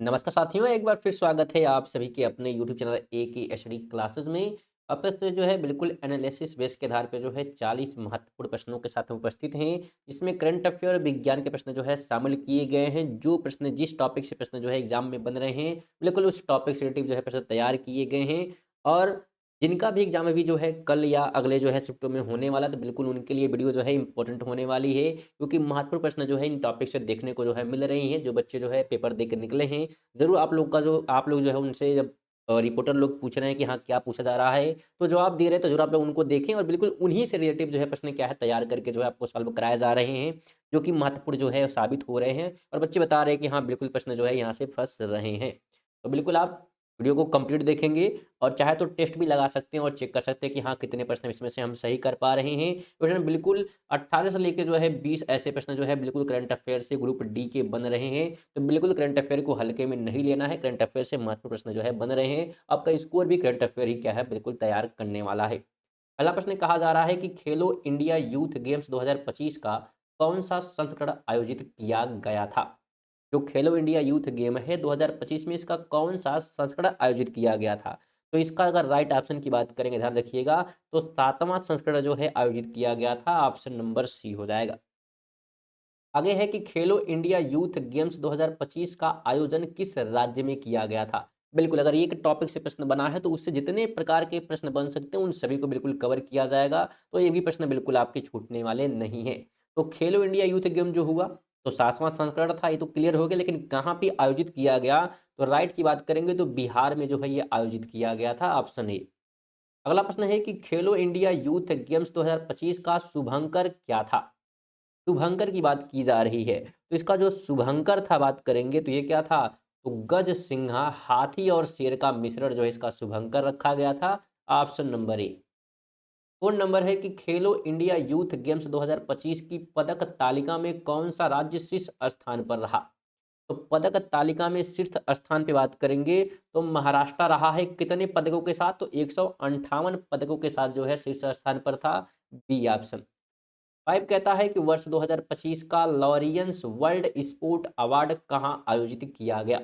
नमस्कार साथियों, एक बार फिर स्वागत है आप सभी के अपने यूट्यूब चैनल ए की एचडी क्लासेस में। आपस में जो है बिल्कुल एनालिसिस बेस के आधार पे जो है 40 महत्वपूर्ण प्रश्नों के साथ हम उपस्थित हैं, जिसमें करंट अफेयर और विज्ञान के प्रश्न जो है शामिल किए गए हैं। जो प्रश्न जिस टॉपिक से प्रश्न जो है एग्जाम में बन रहे हैं, बिल्कुल उस टॉपिक से रिलेटिव जो है प्रश्न तैयार किए गए हैं। और जिनका भी एग्जाम अभी जो है कल या अगले जो है शिफ्टों में होने वाला, तो बिल्कुल उनके लिए वीडियो जो है इंपॉर्टेंट होने वाली है, क्योंकि महत्वपूर्ण प्रश्न जो है इन टॉपिक से देखने को जो है मिल रही हैं। जो बच्चे जो है पेपर दे के निकले हैं, ज़रूर आप लोग जो है उनसे जब रिपोर्टर लोग पूछ रहे हैं कि हाँ, क्या पूछा जा रहा है, तो जवाब दे रहे हैं, तो ज़रूर आप लोग उनको देखें और बिल्कुल उन्हीं से रिलेटिव जो है प्रश्न क्या है तैयार करके जो है आपको सॉल्व कराए जा रहे हैं, जो कि महत्वपूर्ण जो है साबित हो रहे हैं। और बच्चे बता रहे हैं कि हाँ, बिल्कुल प्रश्न जो है यहाँ से फँस रहे हैं। तो बिल्कुल आप वीडियो को कंप्लीट देखेंगे और चाहे तो टेस्ट भी लगा सकते हैं और चेक कर सकते हैं कि हाँ, कितने प्रश्न इसमें से हम सही कर पा रहे हैं। क्वेश्चन बिल्कुल 18 से लेके जो है 20 ऐसे प्रश्न जो है बिल्कुल करंट अफेयर से ग्रुप डी के बन रहे हैं। तो बिल्कुल करंट अफेयर को हल्के में नहीं लेना है, करंट अफेयर से महत्वपूर्ण प्रश्न जो है बन रहे हैं। आपका स्कोर भी करंट अफेयर ही क्या है बिल्कुल तैयार करने वाला है। पहला प्रश्न कहा जा रहा है कि खेलो इंडिया यूथ गेम्स 2025 का कौन-सा संस्करण आयोजित किया गया था? जो खेलो इंडिया यूथ गेम है 2025 में इसका कौन-सा संस्करण आयोजित किया गया था? तो इसका अगर राइट ऑप्शन की बात करेंगे, ध्यान रखिएगा, तो 7वां संस्करण जो है आयोजित किया गया था, ऑप्शन नंबर सी हो जाएगा। आगे है कि खेलो इंडिया यूथ गेम्स 2025 का आयोजन किस राज्य में किया गया था? बिल्कुल, अगर ये एक टॉपिक से प्रश्न बना है तो उससे जितने प्रकार के प्रश्न बन सकते हैं उन सभी को बिल्कुल कवर किया जाएगा। तो ये भी प्रश्न बिल्कुल आपके छूटने वाले नहीं हैं। तो खेलो इंडिया यूथ गेम जो हुआ, तो 7वां संस्करण था, ये तो क्लियर हो गया, लेकिन कहाँ पे आयोजित किया गया? तो राइट की बात करेंगे तो बिहार में जो है ये आयोजित किया गया था, ऑप्शन ए। अगला प्रश्न है कि खेलो इंडिया यूथ गेम्स 2025 का शुभंकर क्या था? शुभंकर की बात की जा रही है। तो इसका जो शुभंकर था बात करेंगे तो ये क्या था? तो गज सिंहा हाथी और शेर का मिश्रण जो है इसका शुभंकर रखा गया था, option number A. Phone number है कि खेलो इंडिया यूथ गेम्स 2025 की पदक तालिका में कौन सा राज्य शीर्ष स्थान पर रहा? तो पदक तालिका में शीर्ष स्थान पे बात करेंगे तो महाराष्ट्र रहा है कितने पदकों के साथ? तो 158 पदकों के साथ जो है शीर्ष स्थान पर था, बी ऑप्शन। 5 कहता है कि वर्ष 2025 का लॉरियंस वर्ल्ड स्पोर्ट अवार्ड कहाँ आयोजित किया गया?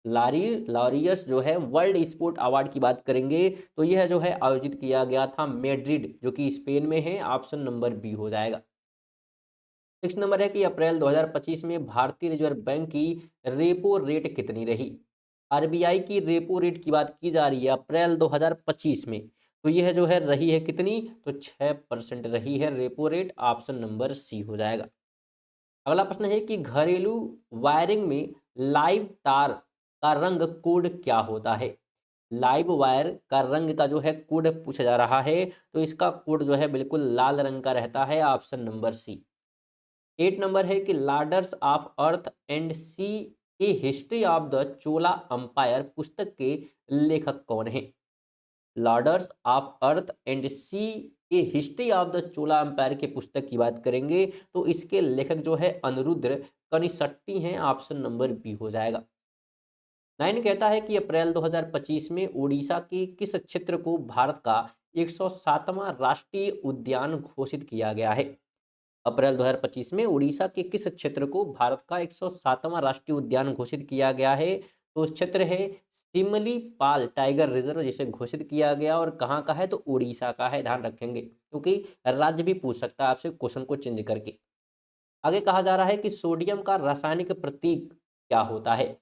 लारी लॉरियस जो है वर्ल्ड स्पोर्ट अवार्ड की बात करेंगे तो यह जो है आयोजित किया गया था मैड्रिड, जो कि स्पेन में है, ऑप्शन नंबर बी हो जाएगा। नेक्स्ट नंबर है कि अप्रैल 2025 में भारतीय रिजर्व बैंक की रेपो रेट कितनी रही? आरबीआई की रेपो रेट की बात की जा रही है अप्रैल 2025 में, तो यह जो है रही है कितनी? तो 6% रही है repo rate, option number C हो जाएगा। अगला प्रश्न है कि घरेलू वायरिंग में लाइव तार का रंग कोड क्या होता है? लाइव वायर का रंग का जो है कोड पूछा जा रहा है, तो इसका कोड जो है बिल्कुल लाल रंग का रहता है, ऑप्शन नंबर सी। 8 नंबर है कि lords of earth and sea a history of the Chola empire पुस्तक के लेखक कौन है? Lords of earth and sea a history of the Chola empire के पुस्तक की बात करेंगे तो इसके लेखक जो है अनिरुद्ध कनिशट्टी हैं, ऑप्शन नंबर बी हो जाएगा। 9 कहता है कि अप्रैल 2025 में उड़ीसा के किस क्षेत्र को भारत का 107वां राष्ट्रीय उद्यान घोषित किया गया है? अप्रैल 2025 में उड़ीसा के किस क्षेत्र को भारत का 107वां राष्ट्रीय उद्यान घोषित किया गया है? तो उस क्षेत्र है सिमलीपाल टाइगर रिजर्व, जिसे घोषित किया गया और कहाँ का है? तो उड़ीसा का है, ध्यान रखेंगे, क्योंकि राज्य भी पूछ सकता है आपसे क्वेश्चन को चेंज करके। आगे कहा जा रहा है कि सोडियम का रासायनिक प्रतीक क्या होता है?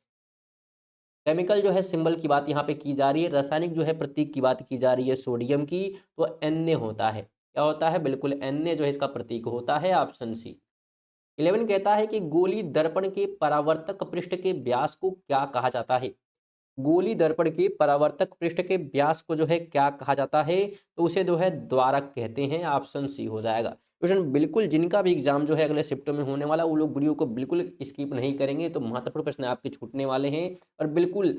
केमिकल जो है सिंबल की बात यहाँ पे की जा रही है, रासायनिक जो है प्रतीक की बात की जा रही है सोडियम की, तो Na होता है। क्या होता है? बिल्कुल Na जो है इसका प्रतीक होता है, ऑप्शन सी। 11 कहता है कि गोली दर्पण के परावर्तक पृष्ठ के व्यास को क्या कहा जाता है? गोली दर्पण के परावर्तक पृष्ठ के व्यास को जो है क्या कहा जाता है? तो उसे जो है द्वारक कहते हैं, ऑप्शन सी हो जाएगा। क्वेश्चन बिल्कुल जिनका भी एग्जाम जो है अगले शिफ्टों में होने वाला, वो लोग वीडियो को बिल्कुल स्किप नहीं करेंगे, तो महत्वपूर्ण प्रश्न आपके छूटने वाले हैं। और बिल्कुल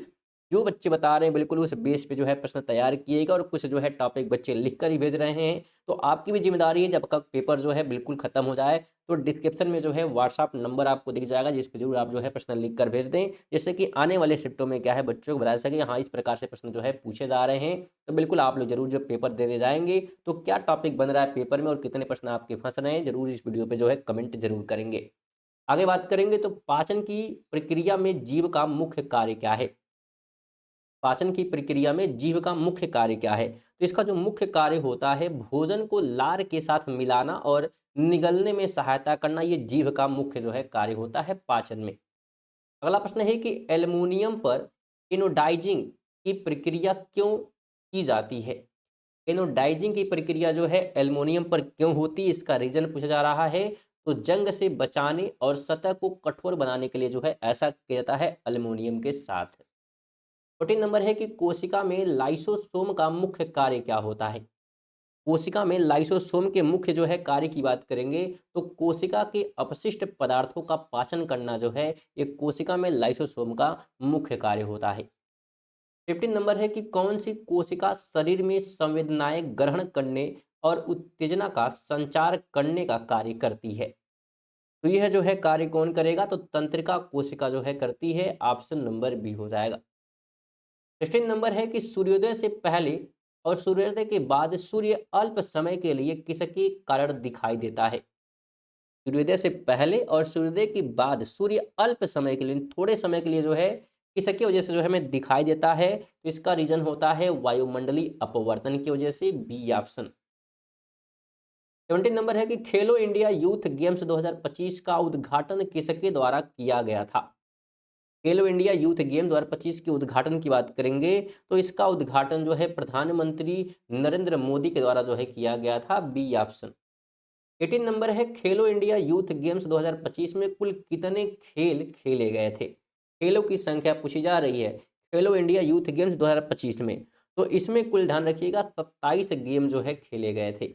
जो बच्चे बता रहे हैं बिल्कुल उस बेस पे जो है प्रश्न तैयार किएगा, और कुछ जो है टॉपिक बच्चे लिख कर ही भेज रहे हैं, तो आपकी भी जिम्मेदारी है जब तक पेपर जो है बिल्कुल खत्म हो जाए, तो डिस्क्रिप्शन में जो है व्हाट्सएप नंबर आपको दिख जाएगा, जिस पे जरूर आप जो है प्रश्न लिख कर भेज दें, जिससे कि आने वाले शिफ्टों में क्या है बच्चों को बताया सके हाँ इस प्रकार से प्रश्न जो है पूछे जा रहे हैं। तो बिल्कुल आप लोग जरूर जब पेपर देने जाएंगे तो क्या टॉपिक बन रहा है पेपर में और कितने प्रश्न आपके फंस रहे हैं, जरूर इस वीडियो पे जो है कमेंट जरूर करेंगे। आगे बात करेंगे तो पाचन की प्रक्रिया में जीव का मुख्य कार्य क्या है? पाचन की प्रक्रिया में जीव का मुख्य कार्य क्या है? तो इसका जो मुख्य कार्य होता है भोजन को लार के साथ मिलाना और निगलने में सहायता करना, ये जीव का मुख्य जो है कार्य होता है पाचन में। अगला प्रश्न है कि एल्युमिनियम पर एनोडाइजिंग की प्रक्रिया क्यों की जाती है? एनोडाइजिंग की प्रक्रिया जो है एल्युमिनियम पर क्यों होती है, इसका रीजन पूछा जा रहा है। तो जंग से बचाने और सतह को कठोर बनाने के लिए जो है ऐसा किया जाता है एल्युमिनियम के साथ। 14 नंबर है कि कोशिका में लाइसोसोम का मुख्य कार्य क्या होता है? कोशिका में लाइसोसोम के मुख्य जो है कार्य की बात करेंगे तो कोशिका के अपशिष्ट पदार्थों का पाचन करना जो है ये कोशिका में लाइसोसोम का मुख्य कार्य होता है। 15 नंबर है कि कौन सी कोशिका शरीर में संवेदनाएं ग्रहण करने और उत्तेजना का संचार करने का कार्य करती है? तो यह जो है कार्य कौन करेगा? तो तंत्रिका कोशिका जो है करती है। ऑप्शन नंबर बी हो जाएगा। 16 नंबर है कि सूर्योदय से पहले और सूर्योदय के बाद सूर्य अल्प समय के लिए किसके कारण दिखाई देता है? सूर्योदय से पहले और सूर्योदय के बाद सूर्य अल्प समय के लिए, थोड़े समय के लिए जो है किसकी वजह से जो है हमें दिखाई देता है? तो इसका रीजन होता है वायुमंडलीय अपवर्तन की वजह से, बी ऑप्शन। 17 नंबर है कि खेलो इंडिया यूथ गेम्स 2025 का उद्घाटन किसके द्वारा किया गया था? खेलो इंडिया यूथ गेम 2025 के उद्घाटन की बात करेंगे तो इसका उद्घाटन जो है प्रधानमंत्री नरेंद्र मोदी के द्वारा जो है किया गया था, बी ऑप्शन। 18 नंबर है खेलो इंडिया यूथ गेम्स 2025 में कुल कितने खेल खेले गए थे? खेलों की संख्या पूछी जा रही है खेलो इंडिया यूथ गेम्स 2025 में। तो इसमें कुल ध्यान रखिएगा 27 गेम जो है खेले गए थे।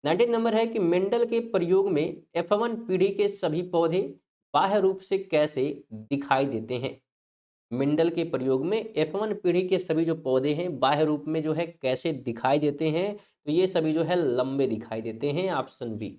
19 नंबर है कि मेंडल के प्रयोग में F1 पीढ़ी के सभी पौधे बाह्य रूप से कैसे दिखाई देते हैं? मेंडल के प्रयोग में F1 पीढ़ी के सभी जो पौधे हैं बाह्य रूप में जो है कैसे दिखाई देते हैं? तो ये सभी जो है लंबे दिखाई देते हैं, ऑप्शन बी।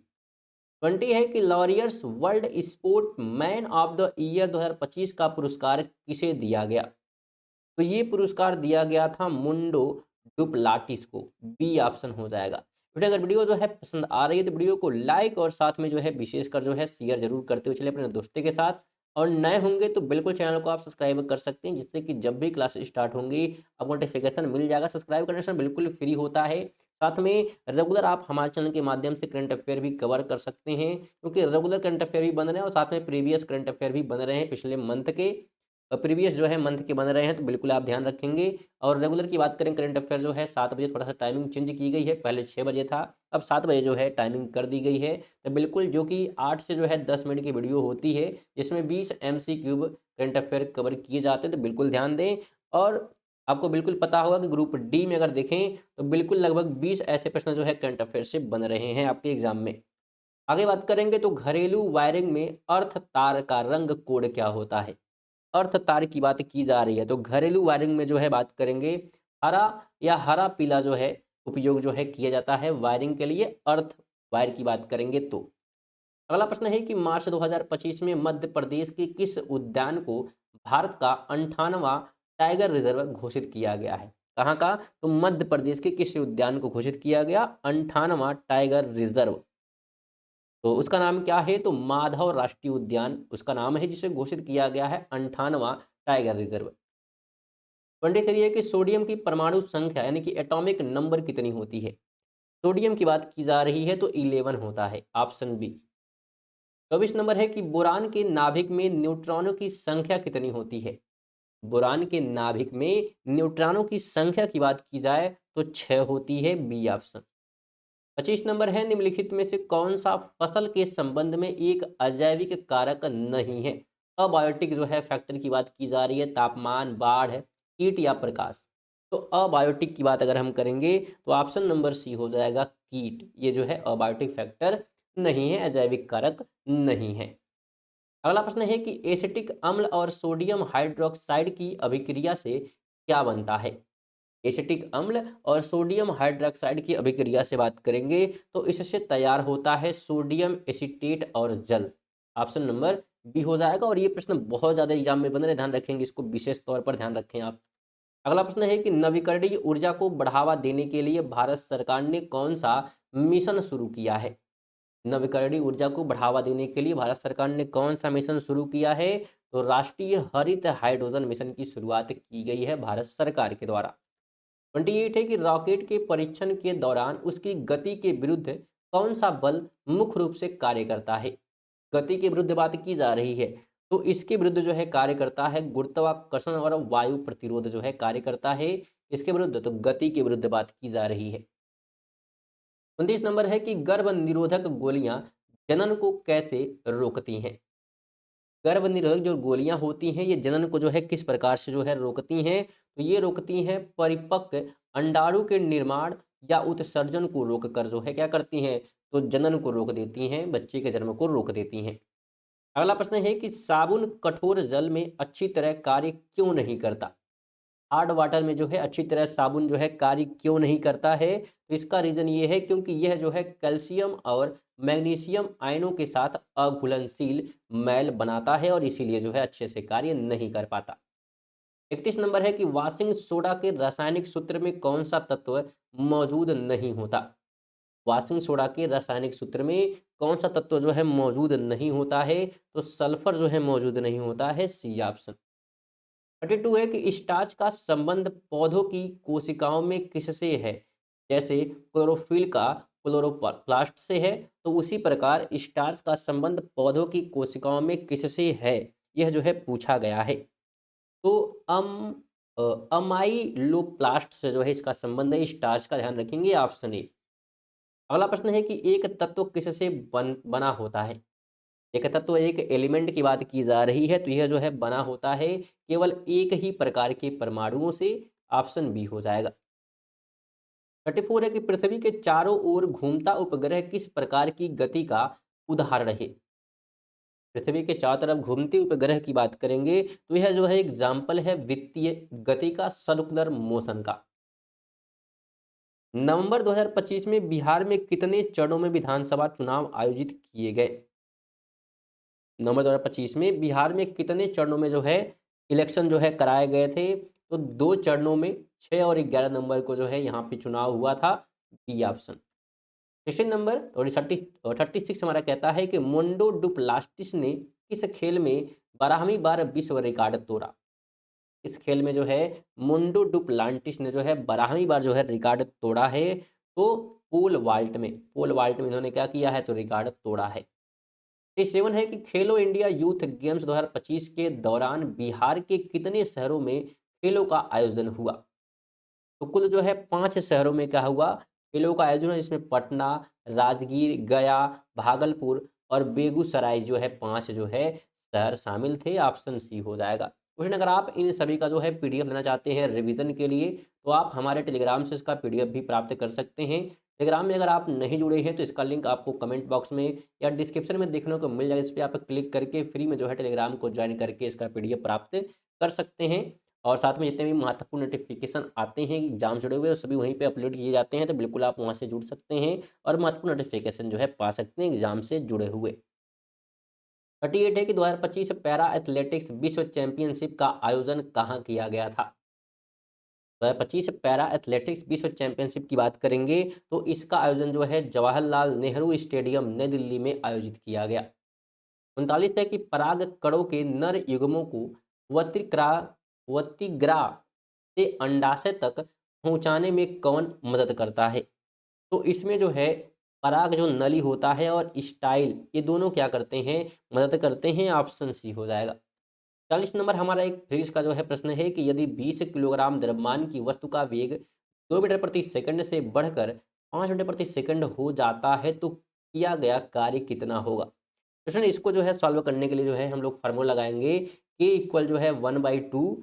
20 है कि Laureus world sport man of the year 2025 का पुरस्कार किसे दिया गया? तो ये पुरस्कार दिया गया था मुंडो डुप्लाटिस को, बी ऑप्शन हो जाएगा। बेटा अगर वीडियो जो है पसंद आ रही है तो वीडियो को लाइक और साथ में जो है विशेषकर जो है शेयर जरूर करते हुए चले अपने दोस्तों के साथ। और नए होंगे तो बिल्कुल चैनल को आप सब्सक्राइब कर सकते हैं जिससे कि जब भी क्लास स्टार्ट होंगी आपको नोटिफिकेशन मिल जाएगा। सब्सक्राइब करने से बिल्कुल फ्री होता है। साथ में रेगुलर आप हमारे चैनल के माध्यम से करंट अफेयर भी कवर कर सकते हैं क्योंकि रेगुलर करंट अफेयर भी बन रहे हैं और साथ में प्रीवियस करंट अफेयर भी बन रहे हैं पिछले मंथ के, प्रीवियस जो है मंथ के बन रहे हैं तो बिल्कुल आप ध्यान रखेंगे। और रेगुलर की बात करें करंट अफेयर जो है 7 बजे, थोड़ा सा टाइमिंग चेंज की गई है, पहले 6 बजे था अब 7 बजे जो है टाइमिंग कर दी गई है। तो बिल्कुल जो कि 8 से जो है 10 मिनट की वीडियो होती है जिसमें 20 MCQ करंट अफेयर कवर किए जाते हैं, तो बिल्कुल ध्यान दें। और आपको बिल्कुल पता होगा कि ग्रुप डी में अगर देखें तो बिल्कुल लगभग 20 ऐसे प्रश्न जो है करंट अफेयर से बन रहे हैं आपके एग्जाम में। आगे बात करेंगे तो घरेलू वायरिंग में अर्थ तार का रंग कोड क्या होता है? अर्थ तार की बात की जा रही है तो घरेलू वायरिंग में जो है बात करेंगे हरा या हरा पीला जो है उपयोग जो है किया जाता है वायरिंग के लिए, अर्थ वायर की बात करेंगे तो। अगला प्रश्न है कि मार्च 2025 में मध्य प्रदेश के किस उद्यान को भारत का 58वां टाइगर रिजर्व घोषित किया गया है? कहाँ का? तो मध्य प्रदेश के किस उद्यान को घोषित किया गया 58वां टाइगर रिजर्व? तो उसका नाम क्या है? तो माधव राष्ट्रीय उद्यान उसका नाम है जिसे घोषित किया गया है 58वां टाइगर रिजर्व। 23 है कि सोडियम की परमाणु संख्या यानी कि एटॉमिक नंबर कितनी होती है? सोडियम की बात की जा रही है तो 11 होता है, ऑप्शन बी। 24 नंबर है कि बोरान के नाभिक में न्यूट्रॉनों की संख्या कितनी होती है? बोरान के नाभिक में न्यूट्रॉनों की संख्या की बात की जाए तो 6 होती है, बी ऑप्शन। 25 नंबर है निम्नलिखित में से कौन सा फसल के संबंध में एक अजैविक कारक नहीं है? अबायोटिक जो है फैक्टर की बात की जा रही है, तापमान, बाढ़, कीट या प्रकाश। तो अबायोटिक की बात अगर हम करेंगे तो ऑप्शन नंबर सी हो जाएगा कीट, ये जो है अबायोटिक फैक्टर नहीं है, अजैविक कारक नहीं है। अगला प्रश्न है कि एसिटिक अम्ल और सोडियम हाइड्रोक्साइड की अभिक्रिया से क्या बनता है? एसिटिक अम्ल और सोडियम हाइड्रोक्साइड की अभिक्रिया से बात करेंगे तो इससे तैयार होता है सोडियम एसीटेट और जल, ऑप्शन नंबर बी हो जाएगा। और ये प्रश्न बहुत ज़्यादा एग्जाम में बन रहे, ध्यान रखेंगे इसको, विशेष तौर पर ध्यान रखें आप। अगला प्रश्न है कि नवीकरणीय ऊर्जा को बढ़ावा देने के लिए भारत सरकार ने कौन सा मिशन शुरू किया है? नवीकरणीय ऊर्जा को बढ़ावा देने के लिए भारत सरकार ने कौन सा मिशन शुरू किया है? तो राष्ट्रीय हरित हाइड्रोजन मिशन की शुरुआत की गई है भारत सरकार के द्वारा। 28 है कि रॉकेट के परीक्षण के दौरान उसकी गति के विरुद्ध कौन सा बल मुख्य रूप से कार्य करता है? गति के विरुद्ध बात की जा रही है, तो इसके विरुद्ध जो है कार्य करता है गुरुत्वाकर्षण और वायु प्रतिरोध जो है कार्य करता है इसके विरुद्ध, तो गति के विरुद्ध बात की जा रही है। 29 नंबर है कि गर्भ निरोधक गोलियां जनन को कैसे रोकती हैं? गर्भ निरोधक जो गोलियां होती हैं ये जनन को जो है किस प्रकार से जो है रोकती हैं? तो ये रोकती हैं परिपक्व अंडाणु के निर्माण या उत्सर्जन को रोककर जो है क्या करती हैं? तो जनन को रोक देती हैं, बच्चे के जन्म को रोक देती हैं। अगला प्रश्न है कि साबुन कठोर जल में अच्छी तरह कार्य क्यों नहीं करता? हार्ड वाटर में जो है अच्छी तरह साबुन जो है कार्य क्यों नहीं करता है? तो इसका रीज़न ये है क्योंकि यह जो है कैल्शियम और मैग्नीशियम आयनों के साथ अघुलनशील मैल बनाता है और इसीलिए जो है अच्छे से कार्य नहीं कर पाता। 31 नंबर है कि वॉशिंग सोडा के रासायनिक सूत्र में कौन सा तत्व मौजूद नहीं होता? वॉशिंग सोडा के रासायनिक सूत्र में कौन सा तत्व जो है मौजूद नहीं होता है? तो सल्फर जो है मौजूद नहीं होता है, सी ऑप्शन। 32 है कि स्टार्च का संबंध पौधों की कोशिकाओं में किससे है? जैसे क्लोरोफिल का क्लोरोप्लास्ट से है, तो उसी प्रकार स्टार्च का संबंध पौधों की कोशिकाओं में किससे है? यह जो है पूछा गया है। तो अ, अमाइलोप्लास्ट से जो है इसका संबंध है, स्टार्च का ध्यान रखेंगे, ऑप्शन ए। अगला प्रश्न है कि एक तत्व किससे बना होता है? एक तत्व एक एलिमेंट की बात की जा रही है, तो यह जो है बना होता है केवल एक ही प्रकार के परमाणुओं से, ऑप्शन बी हो जाएगा। 34 है कि पृथ्वी के चारों ओर घूमता उपग्रह किस प्रकार की गति का उदाहरण है? पृथ्वी के चारों तरफ घूमते उपग्रह की बात करेंगे तो यह जो है एग्जाम्पल है वित्तीय गति का, सर्कुलर मोशन का। नवंबर 2025 में बिहार में कितने चरणों में विधानसभा चुनाव आयोजित किए गए? नवंबर 2025 में बिहार में कितने चरणों में जो है इलेक्शन जो है कराए गए थे? तो 2 चरणों में 6 और 11 नवंबर को जो है यहाँ पे चुनाव हुआ था, बी ऑप्शन। 16 नंबर और 36 हमारा कहता है कि मोंडो डुप्लास्टिस ने किस खेल में 12वीं बार विश्व रिकॉर्ड तोड़ा? इस खेल में जो है मुंडो डुप्लांटिस ने जो है 12वीं बार जो है रिकॉर्ड तोड़ा है, तो पोल वाल्ट में इन्होंने क्या किया है? तो रिकॉर्ड तोड़ा है। 7 है कि खेलो इंडिया यूथ गेम्स 2025 के दौरान बिहार के कितने शहरों में खेलों का आयोजन हुआ? तो कुल जो है 5 शहरों में क्या हुआ? खेलों का आयोजन है, जिसमें पटना, राजगीर, गया, भागलपुर और बेगूसराय जो है 5 जो है शहर शामिल थे, ऑप्शन सी हो जाएगा। क्वेश्चन अगर आप इन सभी का जो है पीडीएफ लेना चाहते हैं रिवीजन के लिए, तो आप हमारे टेलीग्राम से इसका पीडीएफ भी प्राप्त कर सकते हैं। टेलीग्राम में अगर आप नहीं जुड़े हैं तो इसका लिंक आपको कमेंट बॉक्स में या डिस्क्रिप्शन में देखने को मिल जाएगा, इस पर आप क्लिक करके फ्री में जो है टेलीग्राम को ज्वाइन करके इसका पीडीएफ प्राप्त कर सकते हैं। और साथ में जितने भी महत्वपूर्ण नोटिफिकेशन आते हैं एग्जाम जुड़े हुए, सभी वहीं पे अपलोड किए जाते हैं, तो बिल्कुल आप वहां से जुड़ सकते हैं और महत्वपूर्ण नोटिफिकेशन जो है पा सकते हैं एग्जाम से जुड़े हुए। 38 है कि 2025 पैरा एथलेटिक्स विश्व चैंपियनशिप का आयोजन कहाँ किया गया था? 2025 पैरा एथलेटिक्स विश्व चैंपियनशिप की बात करेंगे तो इसका आयोजन जो है जवाहरलाल नेहरू स्टेडियम नई दिल्ली में आयोजित किया गया। 39 है कि पराग कणों के नर युग्मों को वतिग्रा वतिग्रा से अंडाशय तक पहुंचाने में कौन मदद करता है? तो इसमें जो है पराग जो नली होता है और स्टाइल, ये दोनों क्या करते हैं? मदद करते हैं, ऑप्शन सी हो जाएगा। 40 नंबर हमारा एक फिजिक्स का जो है प्रश्न है कि यदि 20 किलोग्राम द्रव्यमान की वस्तु का वेग 2 मीटर प्रति सेकंड से बढ़कर 5 मीटर प्रति सेकंड हो जाता है तो किया गया कार्य कितना होगा? क्वेश्चन इसको जो है सॉल्व करने के लिए जो है हम लोग फार्मूला लगाएंगे, के इक्वल जो है 1/2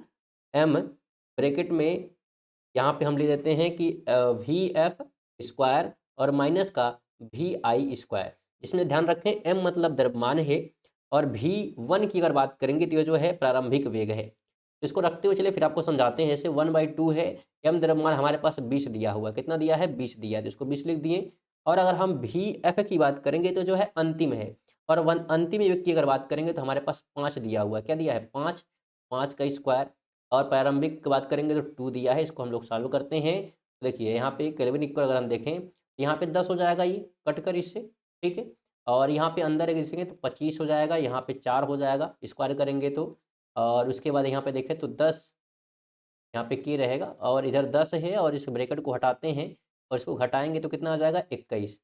m ब्रैकेट में यहाँ पे हम ले लेते हैं कि वी एफ स्क्वायर और माइनस का वी आई स्क्वायर, जिसमें ध्यान रखें एम मतलब द्रव्यमान है और वी वन की अगर बात करेंगे तो ये जो है प्रारंभिक वेग है। तो इसको रखते हुए चलिए फिर आपको समझाते हैं। जैसे 1/2 है, एम द्रव्यमान हमारे पास 20 दिया हुआ, कितना दिया है? 20 दिया है, तो इसको 20 लिख दिए। और अगर हम वी एफ की बात करेंगे तो जो है अंतिम है, और वन अंतिम वेग की अगर बात करेंगे तो हमारे पास 5 दिया हुआ है। क्या दिया है? 5, 5 का स्क्वायर। और प्रारंभिक की बात करेंगे तो 2 दिया है, इसको हम लोग सॉल्व करते हैं। देखिए यहाँ पे केल्विन इक्वल अगर हम देखें तो यहाँ पे 10 हो जाएगा, ये कट कर इससे, ठीक है। और यहाँ पे अंदर अगर देखेंगे तो 25 हो जाएगा, यहाँ पे 4 हो जाएगा स्क्वायर करेंगे तो। और उसके बाद यहाँ पे देखें तो 10 यहाँ पे के रहेगा और इधर 10 है और इस ब्रैकेट को हटाते हैं और इसको घटाएंगे तो कितना आ जाएगा 21।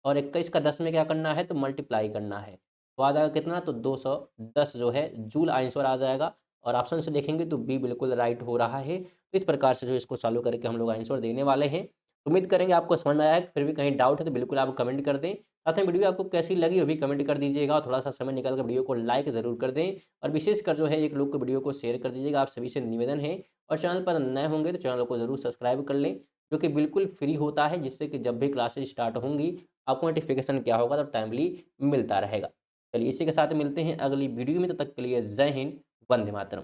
और 21 का 10 में क्या करना है तो मल्टीप्लाई करना है, तो आ जाएगा कितना तो 210 जो है जूल आंसर आ जाएगा। और ऑप्शन से देखेंगे तो बी बिल्कुल राइट हो रहा है। तो इस प्रकार से जो इसको सॉल्व करके हम लोग आंसर देने वाले हैं। उम्मीद करेंगे आपको समझ में आया है। फिर भी कहीं डाउट है तो बिल्कुल आप कमेंट कर दें। साथ में वीडियो आपको कैसी लगी वो भी कमेंट कर दीजिएगा और थोड़ा सा समय निकाल कर वीडियो को लाइक ज़रूर कर दें। और विशेषकर जो है एक लोग को वीडियो को शेयर कर दीजिएगा, आप सभी से निवेदन है। और चैनल पर नए होंगे तो चैनल को ज़रूर सब्सक्राइब कर लें, जो कि बिल्कुल फ्री होता है, जिससे कि जब भी क्लासेस स्टार्ट होंगी आपको नोटिफिकेशन क्या होगा तो टाइमली मिलता रहेगा। चलिए इसी के साथ मिलते हैं अगली वीडियो में, तब तक के लिए जय हिंद, वंदे मातरम।